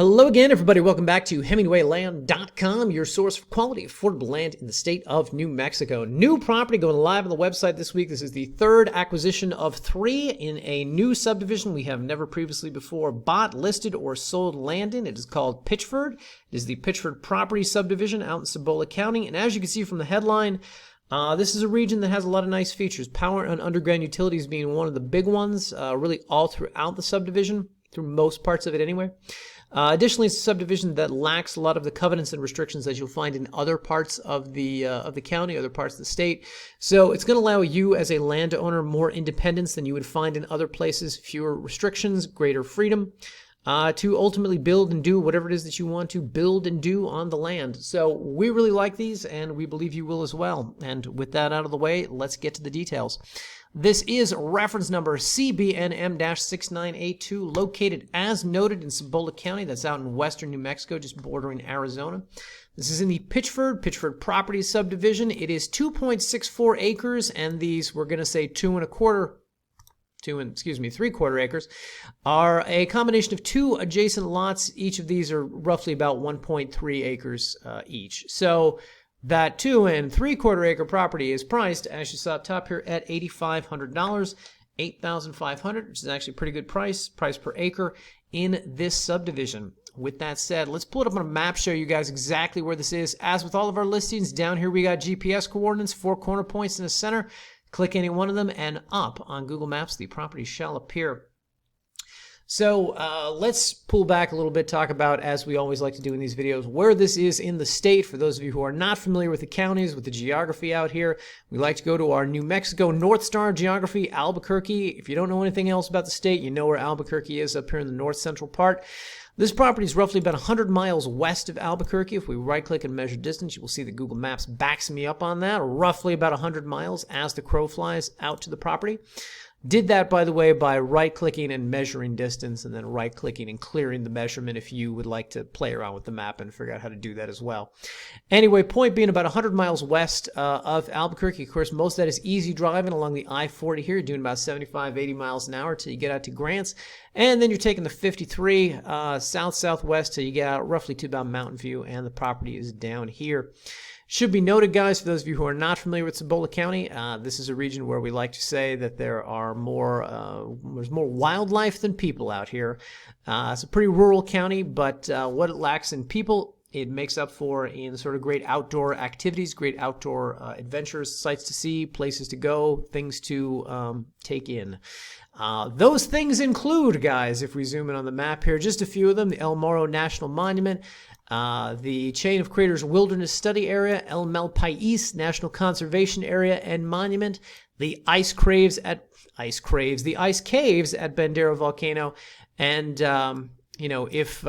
Hello again, everybody. Welcome back to HemingwayLand.com, your source for quality, affordable land in the state of New Mexico. New property going live on the website this week. This is the third acquisition of 3 in a new subdivision we have never previously before bought, listed, or sold land in. It is called Pitchford. It is the Pitchford Properties subdivision out in Cibola County. And as you can see from the headline, this is a region that has a lot of nice features. Power and underground utilities being one of the big ones, really all throughout the subdivision, through most parts of it anyway. Additionally, it's a subdivision that lacks a lot of the covenants and restrictions that you'll find in other parts of the county, other parts of the state. So it's going to allow you as a landowner more independence than you would find in other places, fewer restrictions, greater freedom to ultimately build and do whatever it is that you want to build and do on the land. So we really like these, and we believe you will as well. And with that out of the way, let's get to the details. This is reference number CBNM-6982, located as noted in Cibola County. That's out in western New Mexico, just bordering Arizona. This is in the Pitchford Properties subdivision. It is 2.64 acres, and these, we're going to say 3/4 acres, are a combination of 2 adjacent lots. Each of these are roughly about 1.3 acres each. So that 2 3/4 acre property is priced, as you saw up top here, at $8,500, $8,500, which is actually a pretty good price per acre in this subdivision. With that said, let's pull it up on a map, show you guys exactly where this is. As with all of our listings, down here we got GPS coordinates, 4 corner points in the center. Click any one of them, and up on Google Maps, the property shall appear. So let's pull back a little bit, talk about, as we always like to do in these videos, where this is in the state. For those of you who are not familiar with the counties, with the geography out here, we like to go to our New Mexico North Star geography, Albuquerque. If you don't know anything else about the state, you know where Albuquerque is up here in the north central part. This property is roughly about 100 miles west of Albuquerque. If we right-click and measure distance, you will see that Google Maps backs me up on that, roughly about 100 miles as the crow flies out to the property. Did that, by the way, by right-clicking and measuring distance, and then right-clicking and clearing the measurement if you would like to play around with the map and figure out how to do that as well. Anyway, point being, about 100 miles west of Albuquerque. Of course, most of that is easy driving along the I-40 here. You're doing about 75, 80 miles an hour till you get out to Grants. And then you're taking the 53 south-southwest till you get out roughly to about Mountain View, and the property is down here. Should be noted, guys, for those of you who are not familiar with Cibola County, this is a region where we like to say that there are there's more wildlife than people out here. It's a pretty rural county, but what it lacks in people, it makes up for in sort of great outdoor activities, great outdoor adventures, sights to see, places to go, things to take in. Those things include, guys, if we zoom in on the map here, just a few of them: the El Morro National Monument, the Chain of Craters Wilderness Study Area, El Malpais National Conservation Area and Monument, the ice caves at Bandera Volcano, and if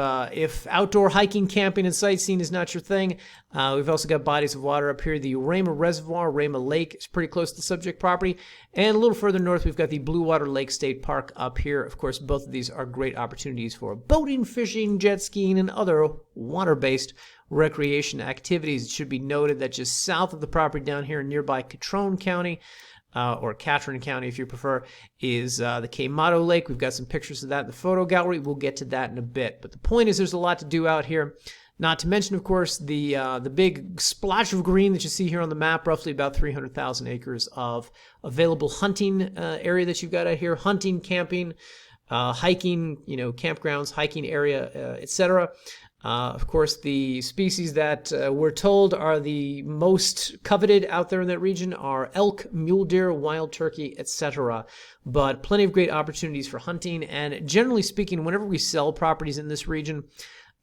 outdoor hiking, camping, and sightseeing is not your thing, we've also got bodies of water up here. The Ramah Reservoir, Ramah Lake, is pretty close to the subject property. And a little further north, we've got the Blue Water Lake State Park up here. Of course, both of these are great opportunities for boating, fishing, jet skiing, and other water-based recreation activities. It should be noted that just south of the property down here in nearby Catron County, or Catron County if you prefer, is the Quemado Lake. We've got some pictures of that in the photo gallery. We'll get to that in a bit. But the point is, there's a lot to do out here. Not to mention, of course, the big splotch of green that you see here on the map, roughly about 300,000 acres of available hunting area that you've got out here. Hunting, camping, hiking, campgrounds, hiking area, etc. Of course, the species that we're told are the most coveted out there in that region are elk, mule deer, wild turkey, etc. But plenty of great opportunities for hunting. And generally speaking, whenever we sell properties in this region,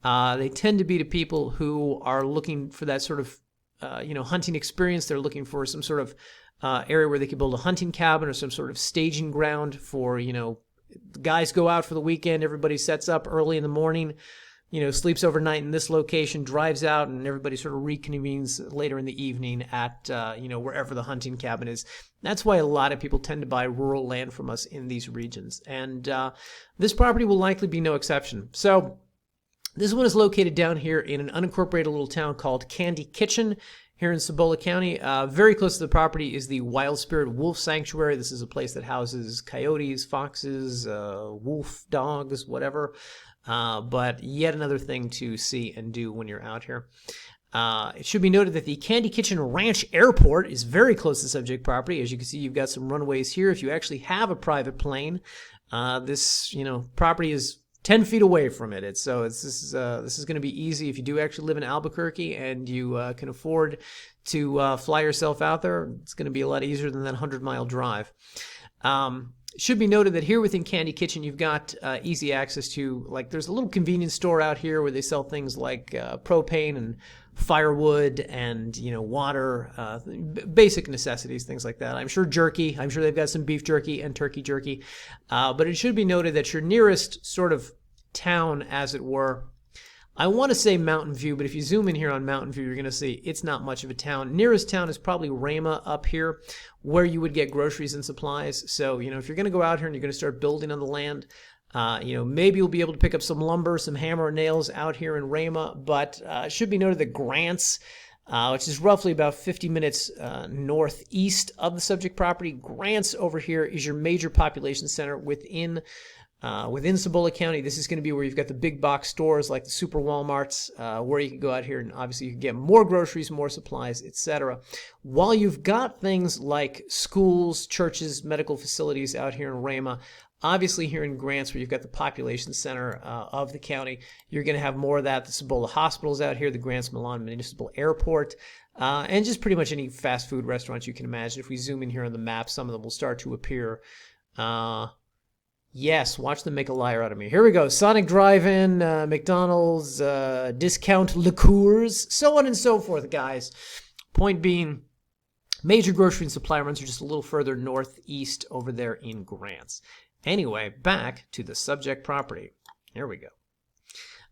they tend to be to people who are looking for that sort of hunting experience. They're looking for some sort of area where they can build a hunting cabin or some sort of staging ground for, guys go out for the weekend, everybody sets up early in the morning, sleeps overnight in this location, drives out, and everybody sort of reconvenes later in the evening at, wherever the hunting cabin is. That's why a lot of people tend to buy rural land from us in these regions. And this property will likely be no exception. So this one is located down here in an unincorporated little town called Candy Kitchen here in Cibola County. Very close to the property is the Wild Spirit Wolf Sanctuary. This is a place that houses coyotes, foxes, wolf dogs, whatever. but yet another thing to see and do when you're out here. It should be noted that the Candy Kitchen Ranch Airport is very close to the subject property. As you can see, you've got some runways here. If you actually have a private plane, this property is 10 feet away from it. This is going to be easy if you do actually live in Albuquerque and you can afford to fly yourself out there. It's going to be a lot easier than that 100-mile drive. It should be noted that here within Candy Kitchen, you've got easy access to, like, there's a little convenience store out here where they sell things like propane and firewood and, water, basic necessities, things like that. I'm sure jerky. I'm sure they've got some beef jerky and turkey jerky. But it should be noted that your nearest sort of town, as it were, I want to say Mountain View, but if you zoom in here on Mountain View, you're going to see it's not much of a town. Nearest town is probably Ramah up here, where you would get groceries and supplies. So, if you're going to go out here and you're going to start building on the land, maybe you'll be able to pick up some lumber, some hammer and nails out here in Ramah. But it should be noted that Grants, which is roughly about 50 minutes northeast of the subject property, Grants over here is your major population center within Cibola County. This is going to be where you've got the big box stores like the super Walmarts, where you can go out here and obviously you can get more groceries, more supplies, etc. While you've got things like schools, churches, medical facilities out here in Ramah, obviously here in Grants, where you've got the population center of the county, you're going to have more of that. The Cibola Hospitals out here, the Grants Milan Municipal Airport, and just pretty much any fast food restaurants you can imagine. If we zoom in here on the map, some of them will start to appear. Yes, watch them make a liar out of me. Here we go. Sonic Drive-In, McDonald's, discount liqueurs, so on and so forth, guys. Point being, major grocery and supply runs are just a little further northeast over there in Grants. Anyway, back to the subject property. Here we go.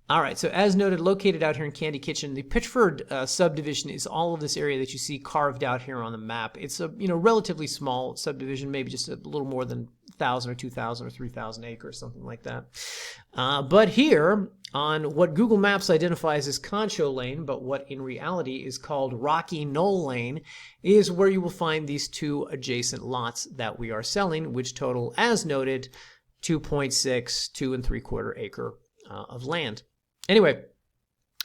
All right, so as noted, located out here in Candy Kitchen, the Pitchford subdivision is all of this area that you see carved out here on the map. It's a relatively small subdivision, maybe just a little more than 1,000 or 2,000 or 3,000 acres, something like that. But here, on what Google Maps identifies as Concho Lane, but what in reality is called Rocky Knoll Lane, is where you will find these two adjacent lots that we are selling, which total, as noted, 2.6, 2¾ acre of land. Anyway, it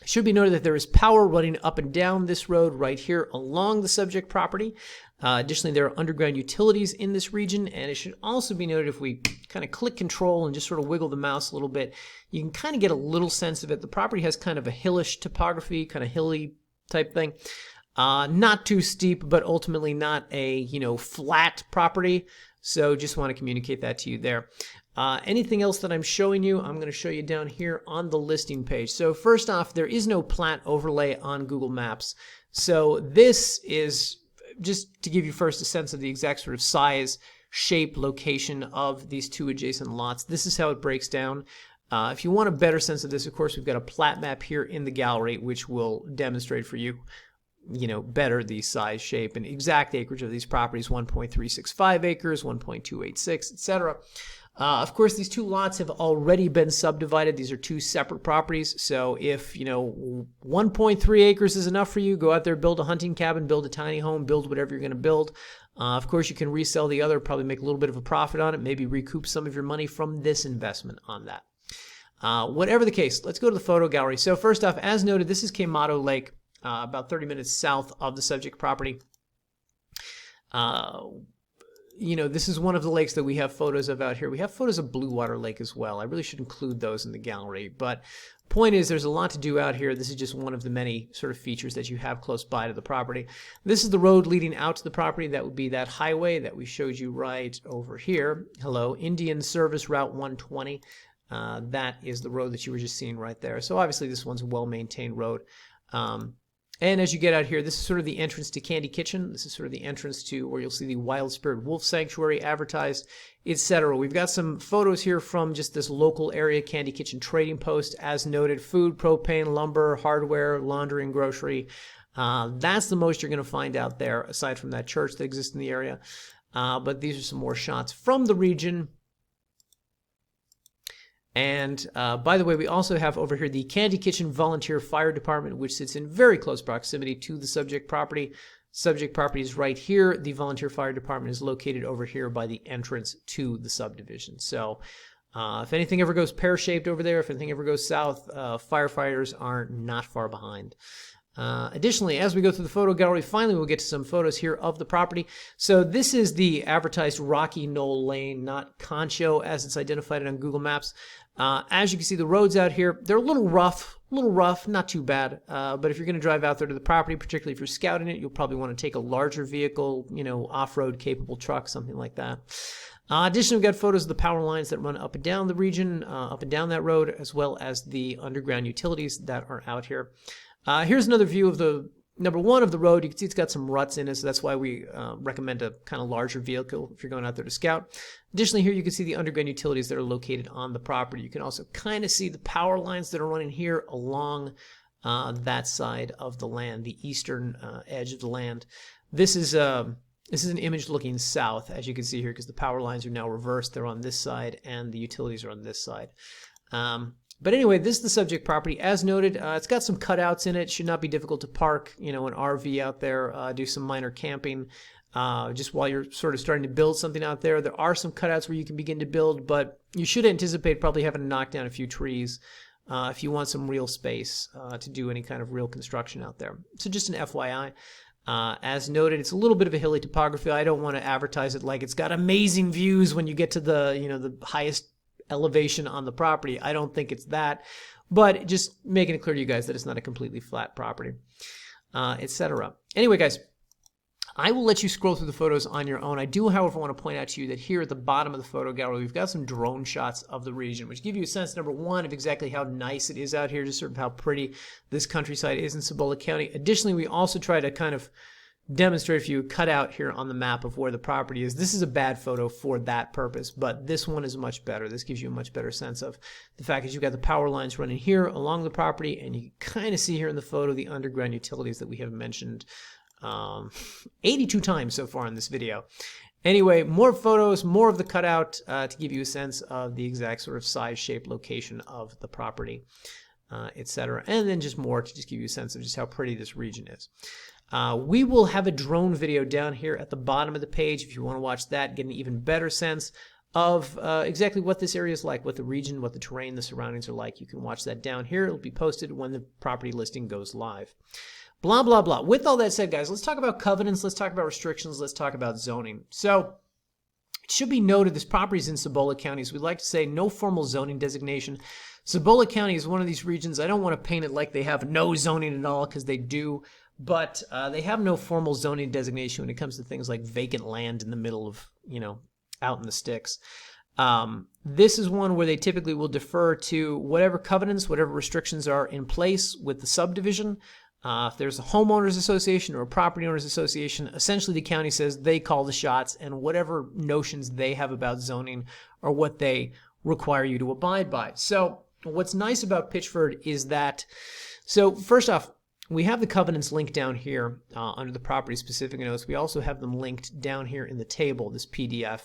should be noted that there is power running up and down this road right here along the subject property. Additionally, there are underground utilities in this region, and it should also be noted if we kind of click control and just sort of wiggle the mouse a little bit, you can kind of get a little sense of it. The property has kind of a hillish topography, kind of hilly type thing. Not too steep, but ultimately not a, flat property. So just want to communicate that to you there. Anything else that I'm showing you, I'm going to show you down here on the listing page. So first off, there is no plat overlay on Google Maps. So this is just to give you first a sense of the exact sort of size, shape, location of these two adjacent lots. This is how it breaks down. If you want a better sense of this, of course, we've got a plat map here in the gallery, which will demonstrate for you, better the size, shape, and exact acreage of these properties, 1.365 acres, 1.286, etc. Of course, these two lots have already been subdivided. These are two separate properties. So if, 1.3 acres is enough for you, go out there, build a hunting cabin, build a tiny home, build whatever you're going to build. Of course, you can resell the other, probably make a little bit of a profit on it, maybe recoup some of your money from this investment on that. Whatever the case, let's go to the photo gallery. So first off, as noted, this is Quemado Lake, about 30 minutes south of the subject property. This is one of the lakes that we have photos of out here. We have photos of Blue Water Lake as well. I really should include those in the gallery. But point is, there's a lot to do out here. This is just one of the many sort of features that you have close by to the property. This is the road leading out to the property. That would be that highway that we showed you right over here. Hello, Indian Service Route 120. That is the road that you were just seeing right there. So obviously this one's a well-maintained road. And as you get out here, this is sort of the entrance to Candy Kitchen. This is sort of the entrance to where you'll see the Wild Spirit Wolf Sanctuary advertised, etc. We've got some photos here from just this local area Candy Kitchen trading post. As noted, food, propane, lumber, hardware, laundry, and grocery. That's the most you're going to find out there, aside from that church that exists in the area. But these are some more shots from the region. And by the way, we also have over here the Candy Kitchen Volunteer Fire Department, which sits in very close proximity to the subject property. Subject property is right here. The Volunteer Fire Department is located over here by the entrance to the subdivision. So If anything ever goes pear-shaped over there, if anything ever goes south, firefighters are not far behind. Additionally, as we go through the photo gallery, finally we'll get to some photos here of the property. So this is the advertised Rocky Knoll Lane, not Concho as it's identified on Google Maps. As you can see, the roads out here, they're a little rough, not too bad. But if you're going to drive out there to the property, particularly if you're scouting it, you'll probably want to take a larger vehicle, off-road capable truck, something like that. Additionally, we've got photos of the power lines that run up and down the region, up and down that road, as well as the underground utilities that are out here. Here's another view of the number one of the road. You can see it's got some ruts in it, so that's why we recommend a kind of larger vehicle if you're going out there to scout. Additionally, here you can see the underground utilities that are located on the property. You can also kind of see the power lines that are running here along that side of the land, the eastern edge of the land. This is an image looking south, as you can see here, because the power lines are now reversed. They're on this side, and the utilities are on this side. But anyway, this is the subject property. As noted, it's got some cutouts in it. Should not be difficult to park, an RV out there, do some minor camping, just while you're sort of starting to build something out there. There are some cutouts where you can begin to build, but you should anticipate probably having to knock down a few trees if you want some real space to do any kind of real construction out there. So just an FYI. As noted, it's a little bit of a hilly topography. I don't want to advertise it like it's got amazing views when you get to the, the highest elevation on the property. I don't think it's that, but just making it clear to you guys that it's not a completely flat property, etc. Anyway, guys, I will let you scroll through the photos on your own. I do, however, want to point out to you that here at the bottom of the photo gallery, we've got some drone shots of the region, which give you a sense, number one, of exactly how nice it is out here, just sort of how pretty this countryside is in Cibola County. Additionally, we also try to kind of demonstrate for you a cutout here on the map of where the property is. This is a bad photo for that purpose, but this one is much better. This gives you a much better sense of the fact that you've got the power lines running here along the property, and you can kind of see here in the photo the underground utilities that we have mentioned 82 times so far in this video. Anyway, more photos, more of the cutout to give you a sense of the exact sort of size, shape, location of the property, etc. And then just more to just give you a sense of just how pretty this region is. We will have a drone video down here at the bottom of the page if you want to watch that, get an even better sense of exactly what this area is like, what the region, what the terrain, the surroundings are like. You can watch that down here. It'll be posted when the property listing goes live. Blah, blah, blah. With all that said, guys, let's talk about covenants. Let's talk about restrictions. Let's talk about zoning. So it should be noted this property is in Cibola County. So we like to say no formal zoning designation. Cibola County is one of these regions. I don't want to paint it like they have no zoning at all, because they do. But they have no formal zoning designation when it comes to things like vacant land in the middle of, out in the sticks. This is one where they typically will defer to whatever covenants, whatever restrictions are in place with the subdivision. If there's a homeowners association or a property owners association, essentially the county says they call the shots, and whatever notions they have about zoning are what they require you to abide by. So what's nice about Pitchford is that, so first off, we have the covenants linked down here under the property specific notes. We also have them linked down here in the table, this PDF.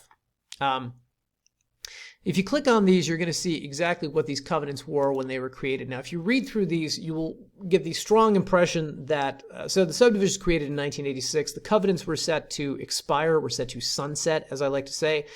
If you click on these, you're going to see exactly what these covenants were when they were created. Now, if you read through these, you will get the strong impression that, so the subdivision was created in 1986. The covenants were set to expire, were set to sunset, as I like to say,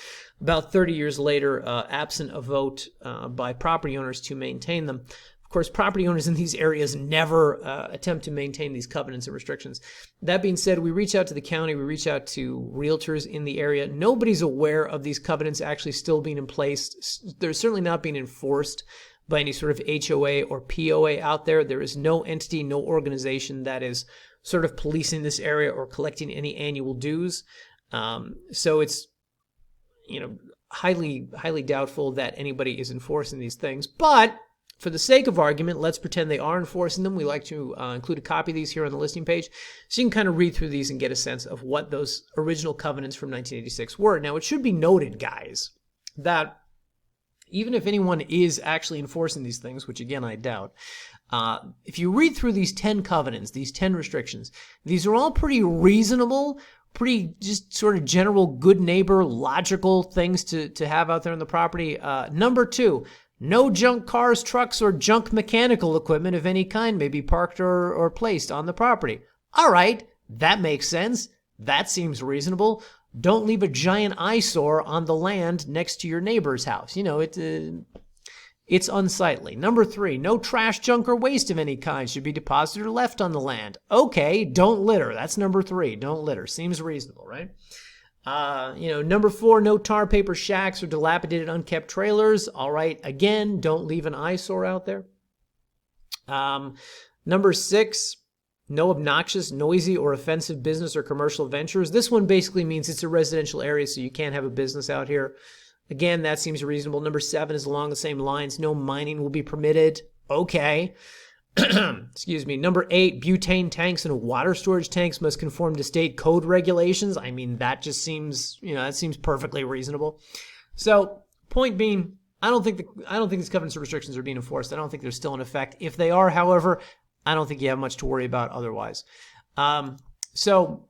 about 30 years later, absent a vote by property owners to maintain them. Of course, property owners in these areas never attempt to maintain these covenants and restrictions. That being said, we reach out to the county, we reach out to realtors in the area. Nobody's aware of these covenants actually still being in place. They're certainly not being enforced by any sort of HOA or POA out there. There is no entity, no organization that is sort of policing this area or collecting any annual dues. So it's, highly doubtful that anybody is enforcing these things. But for the sake of argument, let's pretend they are enforcing them. We like to include a copy of these here on the listing page, so you can kind of read through these and get a sense of what those original covenants from 1986 were. Now, it should be noted, guys, that even if anyone is actually enforcing these things, which again I doubt, if you read through these 10 covenants, these 10 restrictions, these are all pretty reasonable, pretty just sort of general good neighbor, logical things to have out there on the property. Number 2, no junk cars, trucks, or junk mechanical equipment of any kind may be parked or placed on the property. All right, that makes sense. That seems reasonable. Don't leave a giant eyesore on the land next to your neighbor's house. You know, it's unsightly. Number 3, no trash, junk, or waste of any kind should be deposited or left on the land. Okay, don't litter. That's number 3. Don't litter. Seems reasonable, right? Number 4, no tar paper shacks or dilapidated unkept trailers. All right, again, don't leave an eyesore out there. Number 6, no obnoxious, noisy, or offensive business or commercial ventures. This one basically means it's a residential area, so you can't have a business out here. Again, that seems reasonable. Number 7 is along the same lines. No mining will be permitted. Okay. Excuse me. Number 8, butane tanks and water storage tanks must conform to state code regulations. I mean, that just seems, that seems perfectly reasonable. So, point being, I don't think these covenants or restrictions are being enforced. I don't think they're still in effect. If they are, however, I don't think you have much to worry about otherwise. So,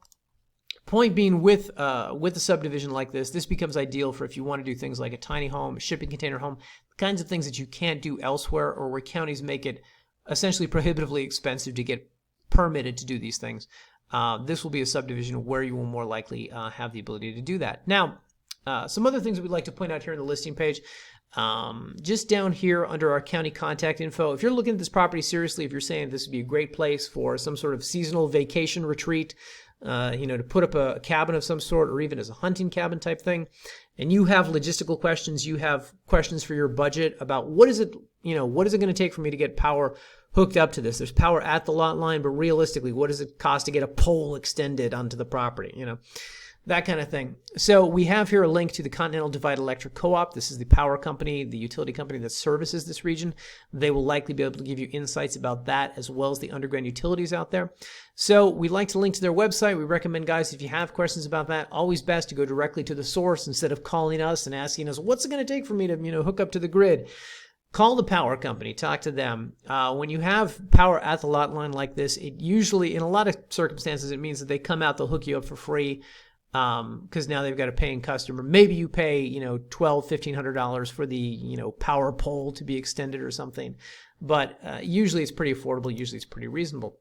point being, with a subdivision like this becomes ideal for if you want to do things like a tiny home, a shipping container home, the kinds of things that you can't do elsewhere, or where counties make it essentially prohibitively expensive to get permitted to do these things. This will be a subdivision where you will more likely have the ability to do that. Now, some other things we'd like to point out here in the listing page. Just down here under our county contact info, if you're looking at this property seriously, if you're saying this would be a great place for some sort of seasonal vacation retreat, to put up a cabin of some sort, or even as a hunting cabin type thing, and you have logistical questions, you have questions for your budget about what is it going to take for me to get power hooked up to this. There's power at the lot line, but realistically, what does it cost to get a pole extended onto the property? That kind of thing. So we have here a link to the Continental Divide Electric Co-op. This is the power company, the utility company that services this region. They will likely be able to give you insights about that, as well as the underground utilities out there. So we like to link to their website. We recommend, guys, if you have questions about that, always best to go directly to the source instead of calling us and asking us, what's it going to take for me to hook up to the grid? Call the power company, talk to them. When you have power at the lot line like this, it usually, in a lot of circumstances, it means that they come out, they'll hook you up for free. Because now they've got a paying customer. Maybe you pay, $1,200-$1,500 for the, power pole to be extended or something. But usually it's pretty affordable. Usually it's pretty reasonable.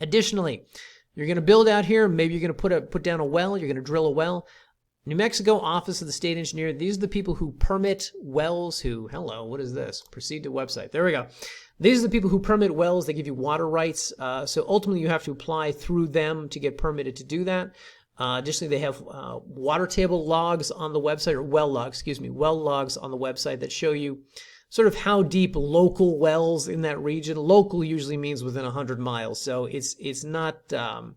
Additionally, you're going to build out here. Maybe you're going to put down a well. You're going to drill a well. New Mexico Office of the State Engineer. These are the people who permit wells. What is this? Proceed to website. There we go. These are the people who permit wells. They give you water rights. So ultimately you have to apply through them to get permitted to do that. Additionally, they have water table logs on the website, or well logs on the website that show you sort of how deep local wells in that region. Local usually means within 100 miles, so it's not the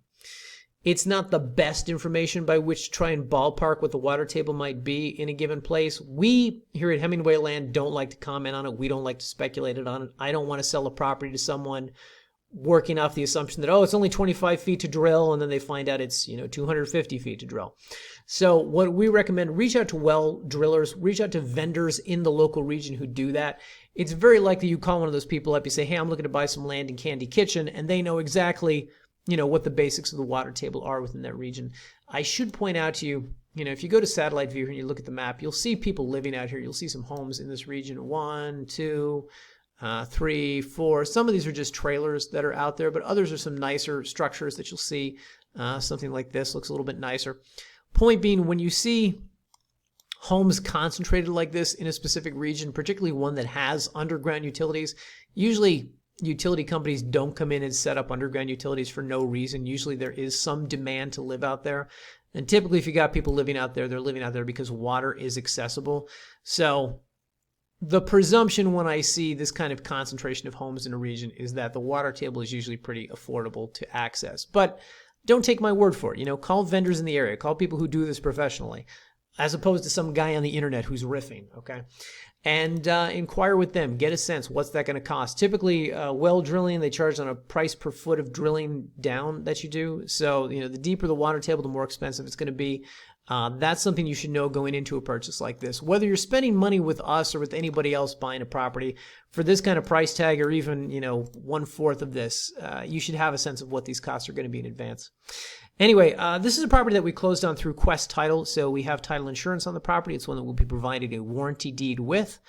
best information by which to try and ballpark what the water table might be in a given place. We here at Hemingway Land don't like to comment on it. We don't like to speculate on it. I don't want to sell a property to someone working off the assumption that, it's only 25 feet to drill, and then they find out it's, 250 feet to drill. So what we recommend, reach out to well drillers, reach out to vendors in the local region who do that. It's very likely you call one of those people up, you say, hey, I'm looking to buy some land in Candy Kitchen, and they know exactly, what the basics of the water table are within that region. I should point out to you, if you go to satellite view and you look at the map, you'll see people living out here. You'll see some homes in this region. 1, 2, 3, 4. Some of these are just trailers that are out there, but others are some nicer structures that you'll see. Something like this looks a little bit nicer. Point being, when you see homes concentrated like this in a specific region, particularly one that has underground utilities, usually utility companies don't come in and set up underground utilities for no reason. Usually there is some demand to live out there. And typically if you got people living out there, they're living out there because water is accessible. So the presumption when I see this kind of concentration of homes in a region is that the water table is usually pretty affordable to access. But don't take my word for it. Call vendors in the area. Call people who do this professionally, as opposed to some guy on the internet who's riffing, okay? And inquire with them. Get a sense. What's that going to cost? Typically, well drilling, they charge on a price per foot of drilling down that you do. So, the deeper the water table, the more expensive it's going to be. That's something you should know going into a purchase like this. Whether you're spending money with us or with anybody else buying a property for this kind of price tag, or even 1/4 of this, you should have a sense of what these costs are going to be in advance. Anyway, this is a property that we closed on through Quest Title, so we have title insurance on the property. It's one that we'll be providing a warranty deed with.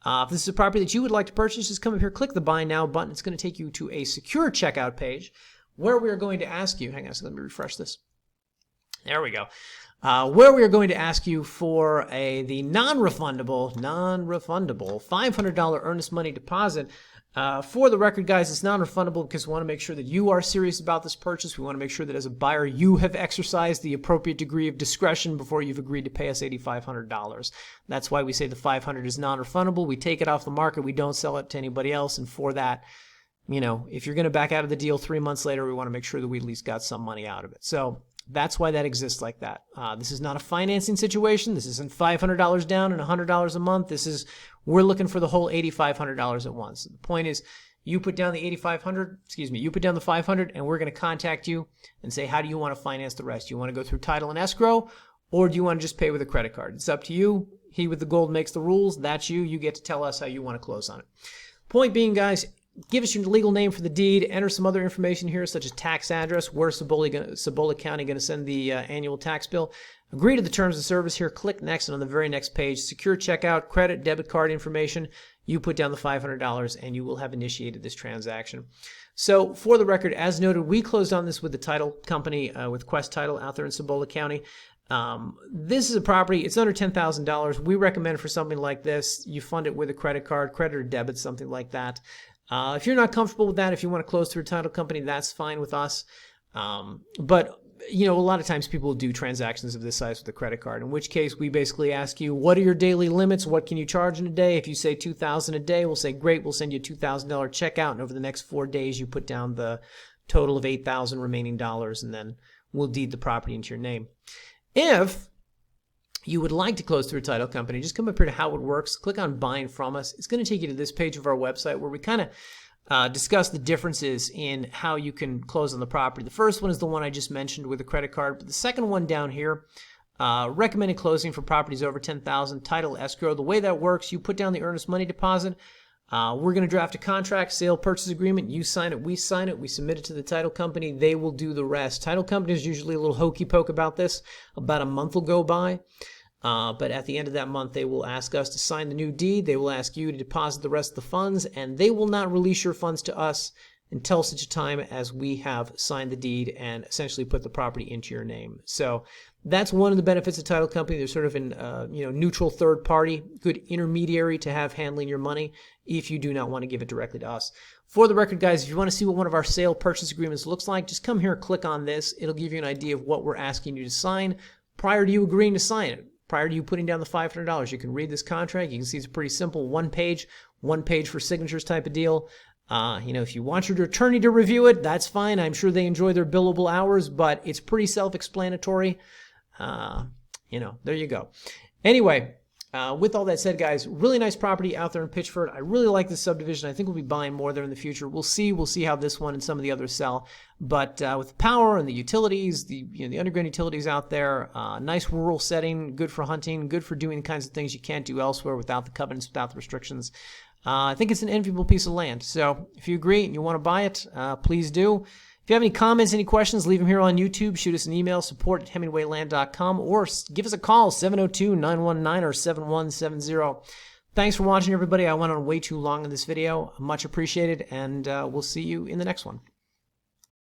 If this is a property that you would like to purchase, just come up here, click the Buy Now button. It's going to take you to a secure checkout page where we are going to ask you, hang on, so let me refresh this. There we go. Where we are going to ask you for the non-refundable $500 earnest money deposit. For the record, guys, it's non-refundable because we want to make sure that you are serious about this purchase. We want to make sure that as a buyer, you have exercised the appropriate degree of discretion before you've agreed to pay us $8,500. That's why we say the $500 is non-refundable. We take it off the market. We don't sell it to anybody else. And for that, you know, if you're going to back out of the deal 3 months later, we want to make sure that we at least got some money out of it. So that's why that exists like that. This is not a financing situation. This isn't $500 down and $100 a month. We're looking for the whole $8,500 at once. The point is, you put down the you put down the $500, and we're going to contact you and say, how do you want to finance the rest? Do you want to go through title and escrow, or do you want to just pay with a credit card? It's up to you. He with the gold makes the rules. That's you. You get to tell us how you want to close on it. Point being, guys, give us your legal name for the deed. Enter some other information here, such as tax address. Where's Cibola County going to send the annual tax bill? Agree to the terms of service here. Click next, and on the very next page, secure checkout, credit, debit card information. You put down the $500, and you will have initiated this transaction. So, for the record, as noted, we closed on this with the title company, with Quest Title out there in Cibola County. This is a property, it's under $10,000. We recommend for something like this, you fund it with a credit card, credit or debit, something like that. If you're not comfortable with that, if you want to close through a title company, that's fine with us. But, you know, a lot of times people do transactions of this size with a credit card, in which case we basically ask you, what are your daily limits? What can you charge in a day? If you say $2,000 a day, we'll say, great, we'll send you a $2,000 check out, and over the next 4 days, you put down the total of $8,000 remaining dollars, and then we'll deed the property into your name. If you would like to close through a title company, just come up here to how it works. Click on buying from us. It's going to take you to this page of our website where we kind of discuss the differences in how you can close on the property. The first one is the one I just mentioned with a credit card. But the second one down here, recommended closing for properties over $10,000, title escrow. The way that works, you put down the earnest money deposit. We're going to draft a contract, sale purchase agreement. You sign it, we sign it, we submit it to the title company. They will do the rest. Title company is usually a little hokey poke about this. About a month will go by. But at the end of that month, they will ask us to sign the new deed. They will ask you to deposit the rest of the funds, and they will not release your funds to us until such a time as we have signed the deed and essentially put the property into your name. So that's one of the benefits of title company. They're sort of an neutral third party, good intermediary to have handling your money if you do not want to give it directly to us. For the record, guys, if you want to see what one of our sale purchase agreements looks like, just come here, click on this. It'll give you an idea of what we're asking you to sign prior to you agreeing to sign it. Prior to you putting down the $500, you can read this contract. You can see it's pretty simple, one page for signatures type of deal. If you want your attorney to review it, that's fine. I'm sure they enjoy their billable hours, but it's pretty self-explanatory. There you go. Anyway, with all that said, guys, really nice property out there in Pitchford. I really like this subdivision. I think we'll be buying more there in the future. We'll see how this one and some of the others sell. But with the power and the utilities, the underground utilities out there, nice rural setting, good for hunting, good for doing the kinds of things you can't do elsewhere without the covenants, without the restrictions. I think it's an enviable piece of land. So if you agree and you want to buy it, please do. If you have any comments, any questions, leave them here on YouTube. Shoot us an email, support@hemingwayland.com, or give us a call, 702-919 or 7170. Thanks for watching, everybody. I went on way too long in this video. Much appreciated, and we'll see you in the next one.